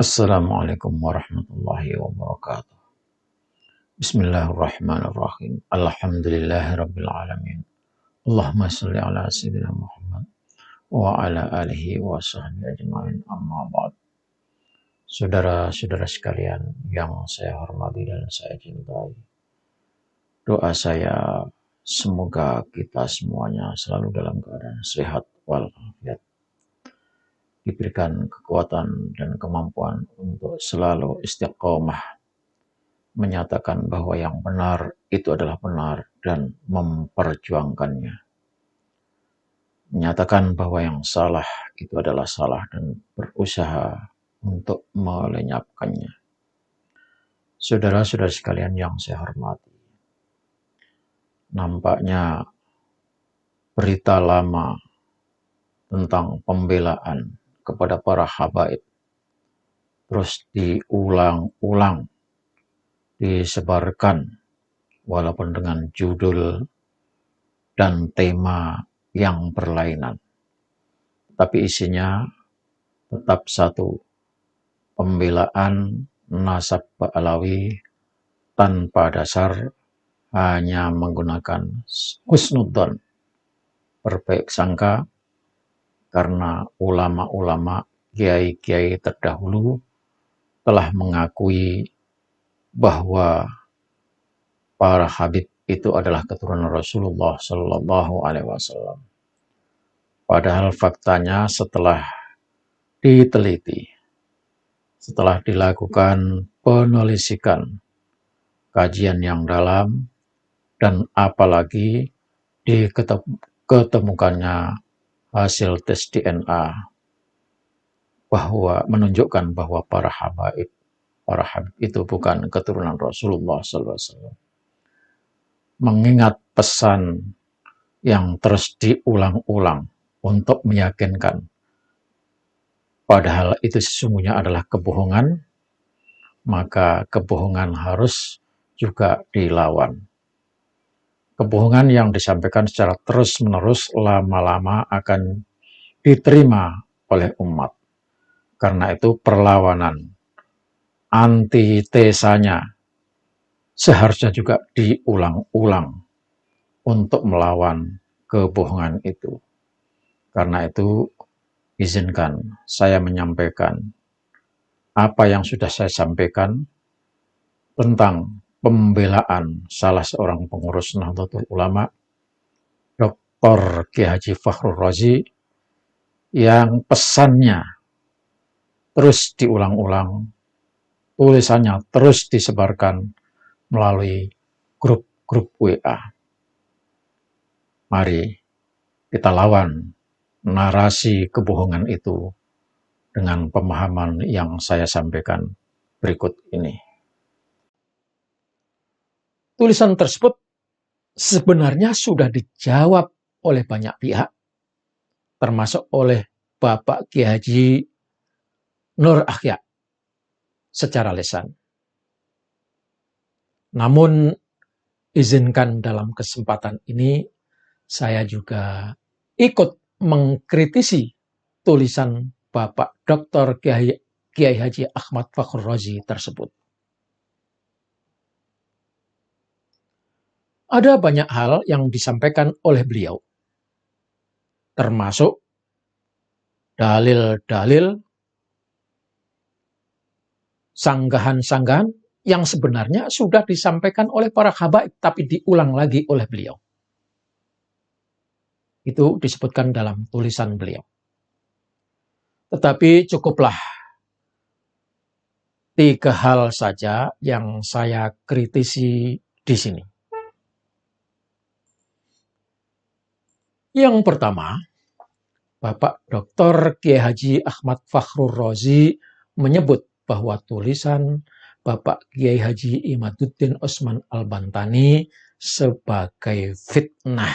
Assalamualaikum warahmatullahi wabarakatuh. Bismillahirrahmanirrahim. Alhamdulillahirabbil alamin. Allahumma shalli ala sayyidina Muhammad wa ala alihi wa sahbihi ajmain. Amma ba'd. Saudara-saudara sekalian yang saya hormati dan saya cintai. Doa saya semoga kita semuanya selalu dalam keadaan sehat walafiat. Diberikan kekuatan dan kemampuan untuk selalu istiqomah menyatakan bahwa yang benar itu adalah benar dan memperjuangkannya. Menyatakan bahwa yang salah itu adalah salah dan berusaha untuk melenyapkannya. Saudara-saudara sekalian yang saya hormati, nampaknya berita lama tentang pembelaan kepada para habaib terus diulang-ulang, disebarkan walaupun dengan judul dan tema yang berlainan. Tapi isinya tetap satu, pembelaan nasab Ba'alawi tanpa dasar, hanya menggunakan husnudzon, berbaik sangka, karena ulama-ulama, kiai-kiai terdahulu telah mengakui bahwa para habib itu adalah keturunan Rasulullah Shallallahu Alaihi Wasallam. Padahal faktanya setelah diteliti, setelah dilakukan penelitian, kajian yang dalam, dan apalagi diketemukannya hasil tes DNA bahwa menunjukkan bahwa para habib itu bukan keturunan Rasulullah SAW. Mengingat pesan yang terus diulang-ulang untuk meyakinkan padahal itu sesungguhnya adalah kebohongan, maka kebohongan harus juga dilawan. Kebohongan yang disampaikan secara terus-menerus lama-lama akan diterima oleh umat. Karena itu perlawanan, antitesanya seharusnya juga diulang-ulang untuk melawan kebohongan itu. Karena itu izinkan saya menyampaikan apa yang sudah saya sampaikan tentang pembelaan salah seorang pengurus Nahdlatul Ulama, Dr. Kiai Haji Fakhrur Razi, yang pesannya terus diulang-ulang, tulisannya terus disebarkan melalui grup-grup WA. Mari kita lawan narasi kebohongan itu dengan pemahaman yang saya sampaikan berikut ini. Tulisan tersebut sebenarnya sudah dijawab oleh banyak pihak, termasuk oleh Bapak Kiai Haji Nur Akhya secara lisan. Namun izinkan dalam kesempatan ini saya juga ikut mengkritisi tulisan Bapak Dr. Kiai Haji Ahmad Fakhrur Razi tersebut. Ada banyak hal yang disampaikan oleh beliau, termasuk dalil-dalil, sanggahan-sanggahan yang sebenarnya sudah disampaikan oleh para habaib, tapi diulang lagi oleh beliau. Itu disebutkan dalam tulisan beliau. Tetapi cukuplah 3 hal saja yang saya kritisi di sini. Yang pertama, Bapak Dr. Kiai Haji Ahmad Fakhrur Razi menyebut bahwa tulisan Bapak Kiai Haji Imaduddin Osman Al-Bantani sebagai fitnah.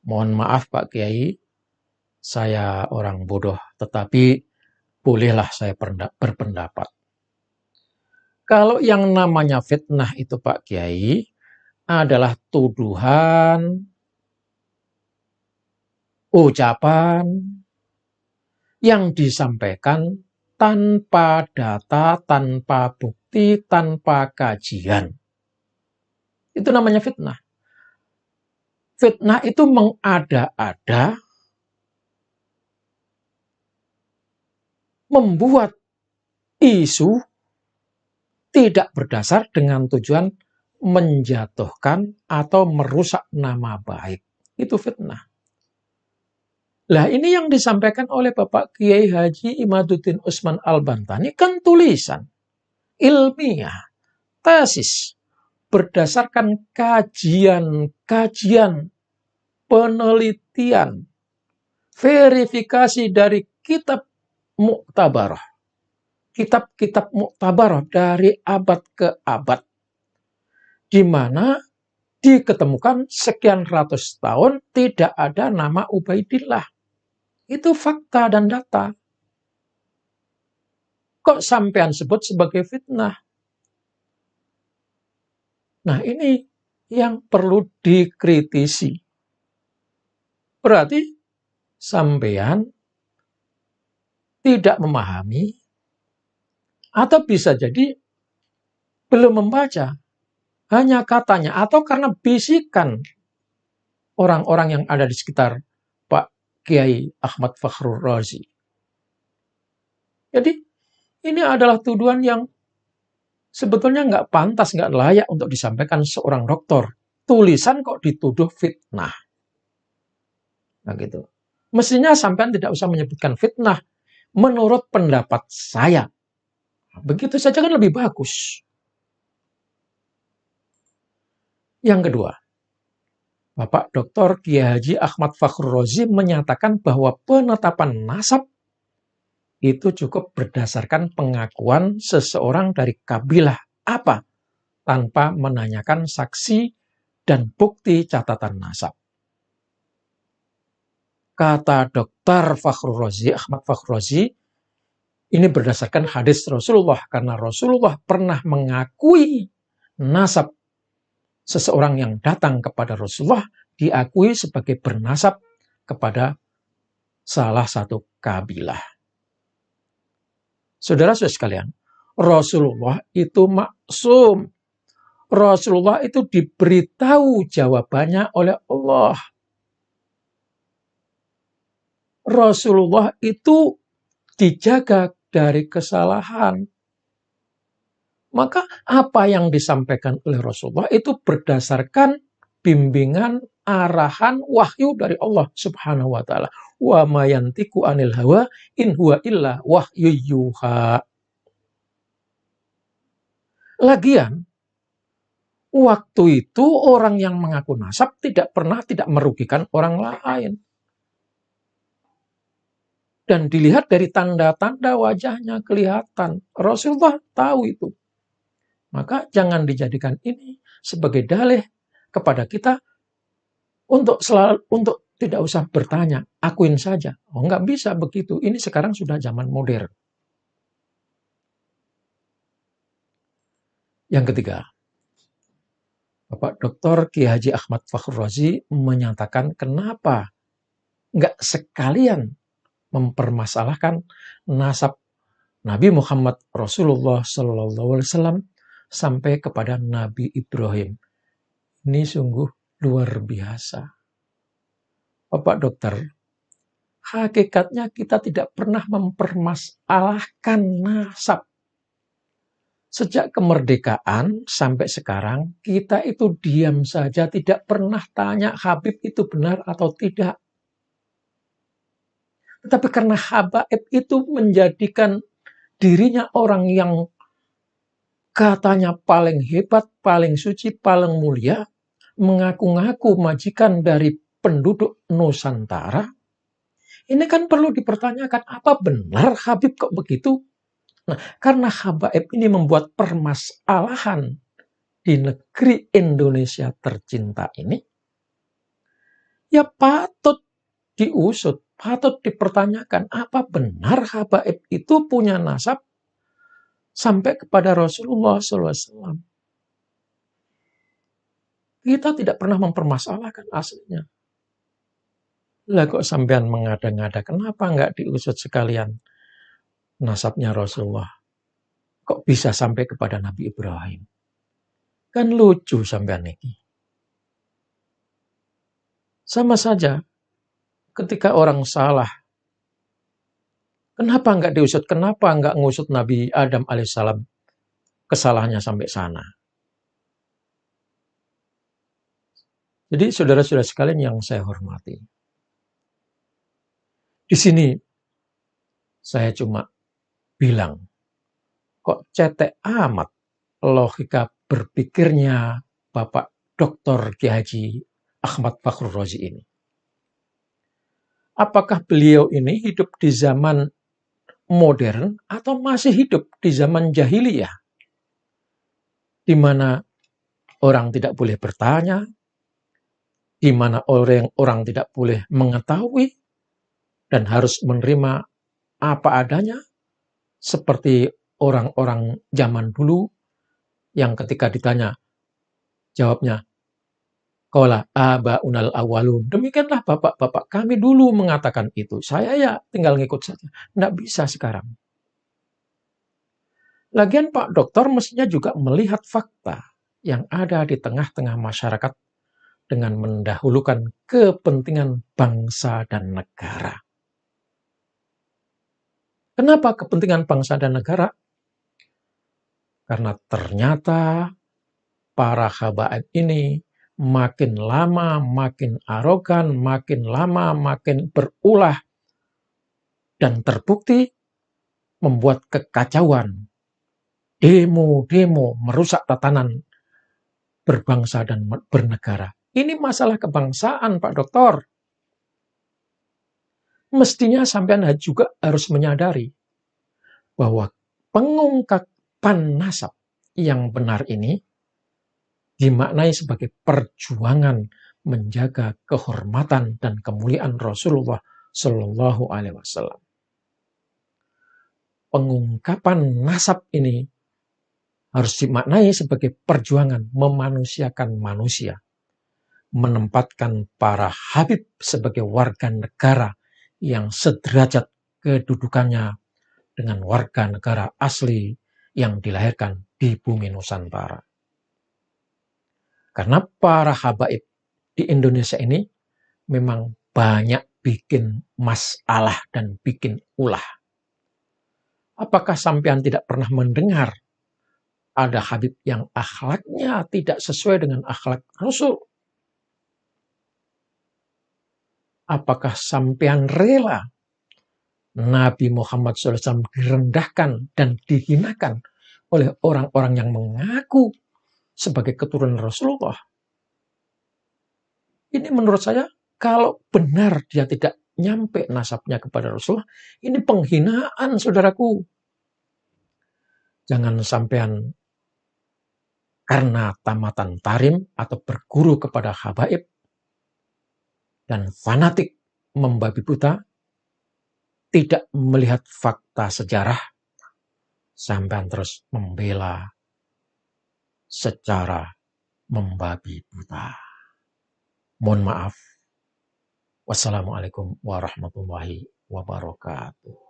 Mohon maaf Pak Kiai, saya orang bodoh, tetapi bolehlah saya berpendapat. Kalau yang namanya fitnah itu Pak Kiai adalah tuduhan, ucapan yang disampaikan tanpa data, tanpa bukti, tanpa kajian. Itu namanya fitnah. Fitnah itu mengada-ada, membuat isu tidak berdasar dengan tujuan menjatuhkan atau merusak nama baik. Itu fitnah. Lah ini yang disampaikan oleh Bapak Kiai Haji Imaduddin Usman Al-Bantani kan tulisan ilmiah, tesis, berdasarkan kajian, penelitian, verifikasi dari kitab muktabarah. Kitab-kitab muktabarah dari abad ke abad. Di mana diketemukan sekian ratus tahun tidak ada nama Ubaidillah. Itu fakta dan data. Kok sampean sebut sebagai fitnah? Nah ini yang perlu dikritisi. Berarti sampean tidak memahami atau bisa jadi belum membaca. Hanya katanya atau karena bisikan orang-orang yang ada di sekitar Pak Kiai Ahmad Fakhrur Razi. Jadi ini adalah tuduhan yang sebetulnya nggak pantas, nggak layak untuk disampaikan seorang doktor. Tulisan kok dituduh fitnah. Nah gitu. Mestinya sampean tidak usah menyebutkan fitnah menurut pendapat saya. Begitu saja kan lebih bagus. Yang kedua, Bapak Dr. Kiai Haji Ahmad Fakhrur Razi menyatakan bahwa penetapan nasab itu cukup berdasarkan pengakuan seseorang dari kabilah apa tanpa menanyakan saksi dan bukti catatan nasab. Kata Dr. Fakhrur Razi, Ahmad Fakhrur Razi, ini berdasarkan hadis Rasulullah karena Rasulullah pernah mengakui nasab seseorang yang datang kepada Rasulullah diakui sebagai bernasab kepada salah satu kabilah. Saudara-saudara sekalian, Rasulullah itu maksum. Rasulullah itu diberitahu jawabannya oleh Allah. Rasulullah itu dijaga dari kesalahan. Maka apa yang disampaikan oleh Rasulullah itu berdasarkan bimbingan, arahan, wahyu dari Allah Subhanahu wa taala. Wa ma yantiqu anil hawa in huwa illa wahyu yuha. Lagian waktu itu orang yang mengaku nasab tidak pernah tidak merugikan orang lain. Dan dilihat dari tanda-tanda wajahnya kelihatan. Rasulullah tahu itu. Maka jangan dijadikan ini sebagai dalih kepada kita untuk tidak usah bertanya, akuin saja. Oh, nggak bisa begitu. Ini sekarang sudah zaman modern. Yang ketiga, Bapak Dr. Kiai Haji Ahmad Fakhrur Razi menyatakan kenapa nggak sekalian mempermasalahkan nasab Nabi Muhammad Rasulullah SAW sampai kepada Nabi Ibrahim. Ini sungguh luar biasa. Bapak dokter, hakikatnya kita tidak pernah mempermasalahkan nasab. Sejak kemerdekaan sampai sekarang, kita itu diam saja, tidak pernah tanya Habib itu benar atau tidak. Tetapi karena Habib itu menjadikan dirinya orang yang katanya paling hebat, paling suci, paling mulia, mengaku-ngaku majikan dari penduduk Nusantara. Ini kan perlu dipertanyakan, apa benar Habib kok begitu? Nah, karena Habib ini membuat permasalahan di negeri Indonesia tercinta ini, ya patut diusut, patut dipertanyakan, apa benar Habib itu punya nasab sampai kepada Rasulullah SAW. Kita tidak pernah mempermasalahkan aslinya. Lah kok sampean mengada-ngada, kenapa nggak diusut sekalian? nasabnya Rasulullah kok bisa sampai kepada Nabi Ibrahim? Kan lucu sampean ini. Sama saja ketika orang salah, kenapa nggak diusut? Kenapa nggak ngusut Nabi Adam alaihissalam kesalahannya sampai sana? Jadi saudara-saudara sekalian yang saya hormati, di sini saya cuma bilang, kok cetek amat logika berpikirnya Bapak Dr. Kiai Haji Ahmad Fakhrur Razi ini. Apakah beliau ini hidup di zaman modern atau masih hidup di zaman jahiliyah, di mana orang tidak boleh bertanya, di mana orang tidak boleh mengetahui dan harus menerima apa adanya, seperti orang-orang zaman dulu yang ketika ditanya, jawabnya, qala abaunal awwalun. Demikianlah bapak-bapak kami dulu mengatakan itu. Saya ya tinggal ngikut saja. Nggak bisa sekarang. Lagian Pak Dokter mestinya juga melihat fakta yang ada di tengah-tengah masyarakat dengan mendahulukan kepentingan bangsa dan negara. Kenapa kepentingan bangsa dan negara? Karena ternyata para habaib ini makin lama makin arogan, makin lama makin berulah, dan terbukti membuat kekacauan, demo-demo, merusak tatanan berbangsa dan bernegara. Ini masalah kebangsaan, Pak Dokter. Mestinya sampean juga harus menyadari bahwa pengungkapan nasab yang benar ini dimaknai sebagai perjuangan menjaga kehormatan dan kemuliaan Rasulullah Shallallahu Alaihi Wasallam. Pengungkapan nasab ini harus dimaknai sebagai perjuangan memanusiakan manusia, menempatkan para habib sebagai warga negara yang sederajat kedudukannya dengan warga negara asli yang dilahirkan di bumi Nusantara. Karena para habaib di Indonesia ini memang banyak bikin masalah dan bikin ulah. Apakah sampean tidak pernah mendengar ada habib yang akhlaknya tidak sesuai dengan akhlak Rasul? Apakah sampean rela Nabi Muhammad SAW direndahkan dan dihinakan oleh orang-orang yang mengaku sebagai keturunan Rasulullah? Ini menurut saya, kalau benar dia tidak nyampe nasabnya kepada Rasulullah, ini penghinaan, saudaraku. Jangan sampean karena tamatan tarim atau berguru kepada habaib dan fanatik membabi buta, tidak melihat fakta sejarah, sampean terus membela secara membabi buta. Mohon maaf. Wassalamualaikum warahmatullahi wabarakatuh.